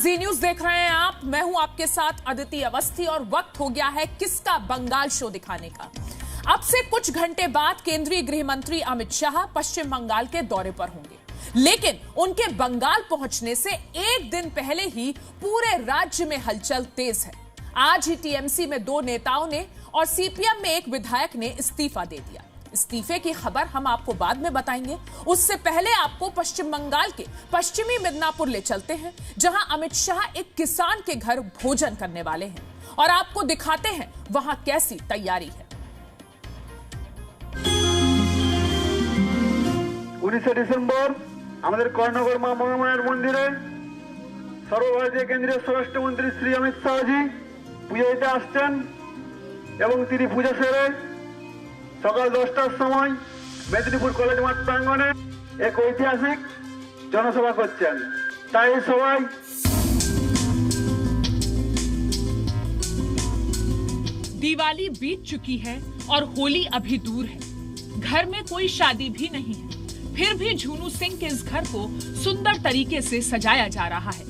जी news देख रहे हैं आप। मैं हूं आपके साथ अदिति अवस्थी और वक्त हो गया है किसका बंगाल शो दिखाने का। अब से कुछ घंटे बाद केंद्रीय गृह मंत्री अमित शाह पश्चिम बंगाल के दौरे पर होंगे, लेकिन उनके बंगाल पहुंचने से एक दिन पहले ही पूरे राज्य में हलचल तेज है। आज ही टीएमसी में 2 नेताओं ने और सीपीएम में एक विधायक ने इस्तीफा दे दिया। इस्तीफे की खबर हम आपको बाद में बताएंगे। उससे पहले आपको पश्चिम बंगाल के पश्चिमी मिदनापुर ले चलते हैं, जहां अमित शाह एक किसान के घर भोजन करने वाले हैं और आपको दिखाते हैं वहां कैसी तैयारी है। 19 ডিসেম্বর আমাদের কর্ণগর মা মহামায়ার মন্দিরে সর্বভারতীয় কেন্দ্রীয় স্বরাষ্ট্রমন্ত্রী শ্রী অমিত শাহজি পূজা দিতে আসছেন এবং তিনি পূজা সেরে সকাল 10টার সময় মেদিনীপুর কলেজ মাঠ প্রাঙ্গণে এক ঐতিহাসিক জনসভা করছেন। তাই সবাই दिवाली बीत चुकी है और होली अभी दूर है। घर में कोई शादी भी नहीं है, फिर भी झुनू सिंह के इस घर को सुंदर तरीके से सजाया जा रहा है।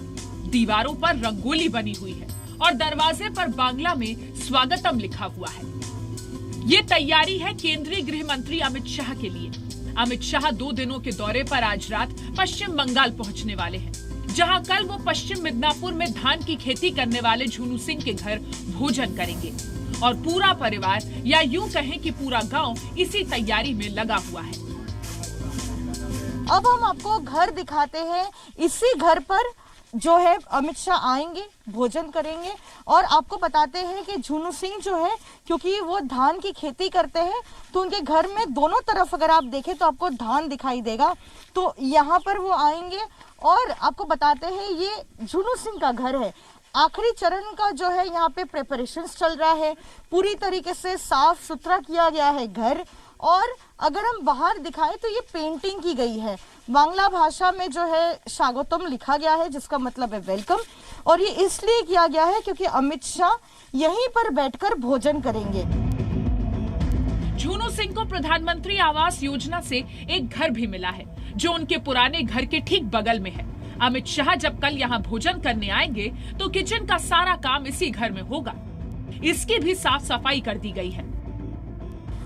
दीवारों पर रंगोली बनी हुई है और दरवाजे पर बांग्ला में स्वागतम लिखा हुआ है। ये तैयारी है केंद्रीय गृह मंत्री अमित शाह के लिए। अमित शाह 2 दिनों के दौरे पर आज रात पश्चिम बंगाल पहुंचने वाले हैं, जहां कल वो पश्चिम मिदनापुर में धान की खेती करने वाले झुनू सिंह के घर भोजन करेंगे और पूरा परिवार या यूं कहें कि पूरा गांव इसी तैयारी में लगा हुआ है। अब हम आपको घर दिखाते हैं। इसी घर पर जो है अमित शाह आएंगे, भोजन करेंगे और आपको बताते हैं कि झुनू सिंह जो है, क्योंकि वो धान की खेती करते हैं, तो उनके घर में दोनों तरफ अगर आप देखें तो आपको धान दिखाई देगा। तो यहाँ पर वो आएंगे और आपको बताते हैं ये झुनू सिंह का घर है। आखिरी चरण का जो है यहाँ पे प्रिपरेशंस चल रहा है, पूरी तरीके से साफ सुथरा किया गया है घर। और अगर हम बाहर दिखाएं तो ये पेंटिंग की गई है, बांग्ला भाषा में जो है स्वागतम लिखा गया है, जिसका मतलब है वेलकम। और ये इसलिए किया गया है क्योंकि अमित शाह यहीं पर बैठकर भोजन करेंगे। झुनू सिंह को प्रधानमंत्री आवास योजना से एक घर भी मिला है, जो उनके पुराने घर के ठीक बगल में है। अमित शाह जब कल यहाँ भोजन करने आएंगे तो किचन का सारा काम इसी घर में होगा। इसकी भी साफ सफाई कर दी गई है।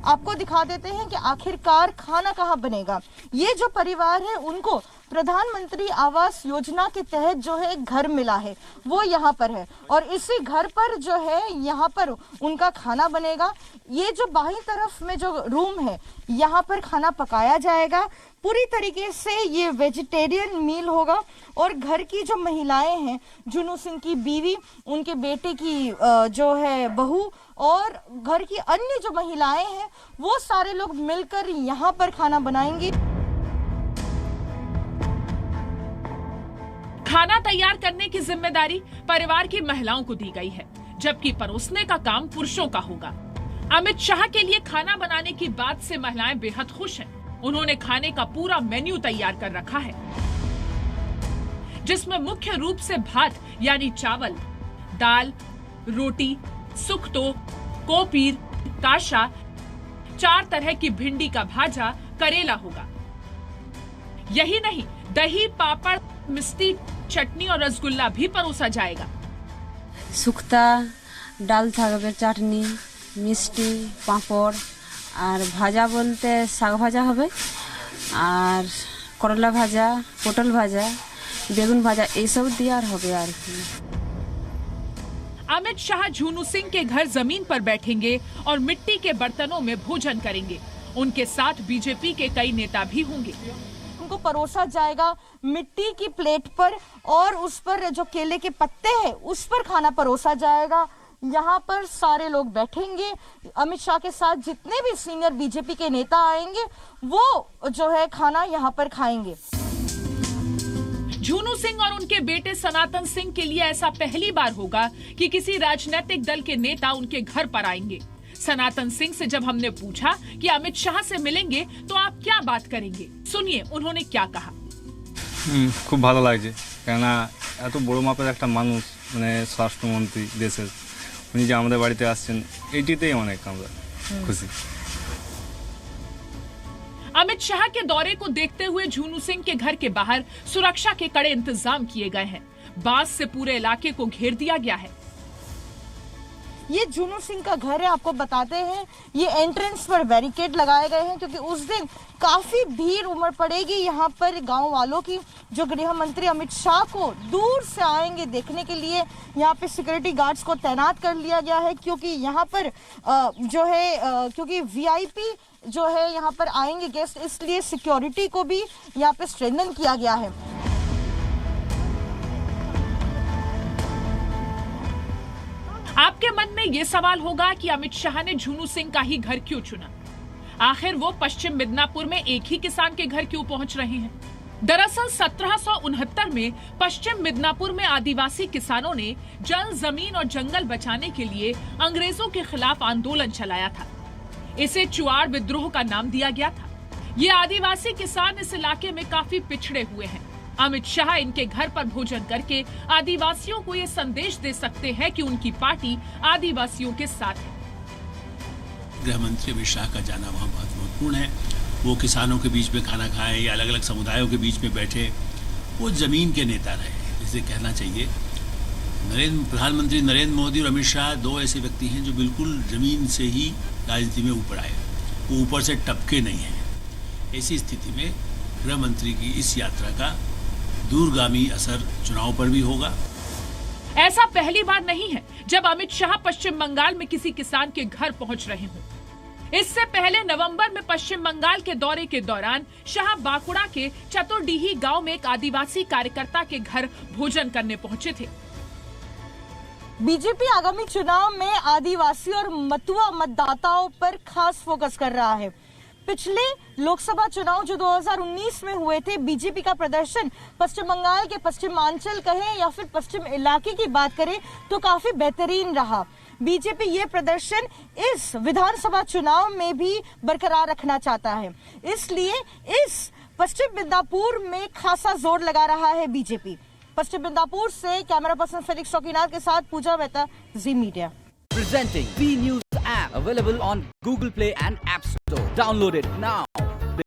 आपको दिखा देते हैं कि आखिरकार खाना कहाँ बनेगा। ये जो परिवार है उनको प्रधानमंत्री आवास योजना के तहत जो है एक घर मिला है, वो यहाँ पर है और इसी घर पर जो है यहाँ पर उनका खाना बनेगा। ये जो बाईं तरफ में जो रूम है, यहाँ पर खाना पकाया जाएगा। पूरी तरीके से ये वेजिटेरियन मील होगा और घर की जो महिलाएं हैं, झुनू सिंह की बीवी, उनके बेटे की जो है बहू और घर की अन्य जो महिलाएं हैं, वो सारे लोग मिलकर यहाँ पर खाना बनाएंगे। खाना तैयार करने की जिम्मेदारी परिवार की महिलाओं को दी गई है, जबकि परोसने का काम पुरुषों का होगा। अमित शाह के लिए खाना बनाने की बात से महिलाएं बेहद खुश हैं। उन्होंने खाने का पूरा मेन्यू तैयार कर रखा है, जिसमें मुख्य रूप से भात यानी चावल, दाल, रोटी, सुख्तो, कोपीर, काशा, 4 तरह की भिंडी का भाजा, करेला होगा। यही नहीं, दही, पापड़, मिष्टी, चटनी और रसगुल्ला भी परोसा जाएगा। শুক্তা ডাল থাকবে, চাটনি, মিষ্টি, পাঁপড় আর ভাজা বলতে শাক ভাজা হবে আর করলা ভাজা, পটল ভাজা, বেগুন ভাজা এইসব দিয়ে আর হবে আর কি। अमित शाह झुनू सिंह के घर जमीन पर बैठेंगे और मिट्टी के बर्तनों में भोजन करेंगे। उनके साथ बीजेपी के कई नेता भी होंगे। उनको परोसा जाएगा मिट्टी की प्लेट पर और उस पर जो केले के पत्ते हैं उस पर खाना परोसा जाएगा। यहाँ पर सारे लोग बैठेंगे। अमित शाह के साथ जितने भी सीनियर बीजेपी के नेता आएंगे वो जो है खाना यहाँ पर खाएंगे। झुनू सिंह और उनके बेटे सनातन सिंह के लिए ऐसा पहली बार होगा कि किसी राजनीतिक दल के नेता उनके घर पर आएंगे। सनातन सिंह से जब हमने पूछा कि अमित शाह से मिलेंगे तो आप क्या बात करेंगे, सुनिए उन्होंने क्या कहा। खूब ভালো লাগছে, কেননা এত বড় মাপের একটা মানুষ, মানে স্বরাষ্ট্রমন্ত্রী দেশের, উনি যে আমাদের বাড়িতে আসছেন, এইটিতেই অনেক আমরা খুশি। अमित शाह के दौरे को देखते हुए झुनू सिंह के घर के बाहर सुरक्षा के कड़े इंतजाम किए गए हैं। बांस से पूरे इलाके को घेर दिया गया है। ये झुनू सिंह का घर है, आपको बताते हैं। ये एंट्रेंस पर बैरिकेड लगाए गए हैं क्योंकि उस दिन काफी भीड़ उमड़ पड़ेगी यहाँ पर गांव वालों की, जो गृह मंत्री अमित शाह को दूर से आएंगे देखने के लिए। यहाँ पे सिक्योरिटी गार्ड्स को तैनात कर लिया गया है क्योंकि यहाँ पर जो है क्योंकि वीआईपी जो है यहाँ पर आएंगे गेस्ट, इसलिए सिक्योरिटी को भी यहाँ पे स्ट्रेंथन किया गया है। आपके मन में ये सवाल होगा कि अमित शाह ने झुनू सिंह का ही घर क्यों चुना? आखिर वो पश्चिम मिदनापुर में एक ही किसान के घर क्यों पहुंच रहे हैं? दरअसल 1769 में पश्चिम मिदनापुर में आदिवासी किसानों ने जल, जमीन और जंगल बचाने के लिए अंग्रेजों के खिलाफ आंदोलन चलाया था। इसे चुआड़ विद्रोह का नाम दिया गया था। ये आदिवासी किसान इस इलाके में काफी पिछड़े हुए हैं। अमित शाह इनके घर पर भोजन करके आदिवासियों को ये संदेश दे सकते हैं कि उनकी पार्टी आदिवासियों के साथ है। गृह मंत्री अमित शाह का जाना वहाँ बहुत महत्वपूर्ण है। वो किसानों के बीच में खाना खाएं या अलग अलग समुदायों के बीच में बैठे, वो जमीन के नेता रहे, जिसे कहना चाहिए। प्रधानमंत्री नरेंद्र मोदी और अमित शाह दो ऐसे व्यक्ति हैं जो बिल्कुल जमीन से ही राजनीति में ऊपर आए, वो ऊपर से टपके नहीं हैं। ऐसी स्थिति में गृह मंत्री की इस यात्रा का दूरगामी असर चुनाव पर भी होगा। ऐसा पहली बार नहीं है जब अमित शाह पश्चिम बंगाल में किसी किसान के घर पहुंच रहे हों। इससे पहले नवंबर में पश्चिम बंगाल के दौरे के दौरान शाह बांकुड़ा के चतुर्डीही गांव में एक आदिवासी कार्यकर्ता के घर भोजन करने पहुंचे थे। बीजेपी आगामी चुनाव में आदिवासी और मतुआ मतदाताओं पर खास फोकस कर रहा है। पिछले लोकसभा चुनाव जो 2019 में हुए थे, बीजेपी का प्रदर्शन पश्चिम बंगाल के पश्चिमांचल कहें या फिर पश्चिम इलाके की बात करें तो काफी बेहतरीन रहा। बीजेपी ये प्रदर्शन इस विधानसभा चुनाव में भी बरकरार रखना चाहता है, इसलिए इस पश्चिम मिदनापुर में खासा जोर लगा रहा है बीजेपी। पश्चिम मिदनापुर से कैमरा पर्सन फेलिक्स चौकीनार के साथ पूजा मेहता, जी media. Presenting B News app available on Google Play and App Store. Download it now.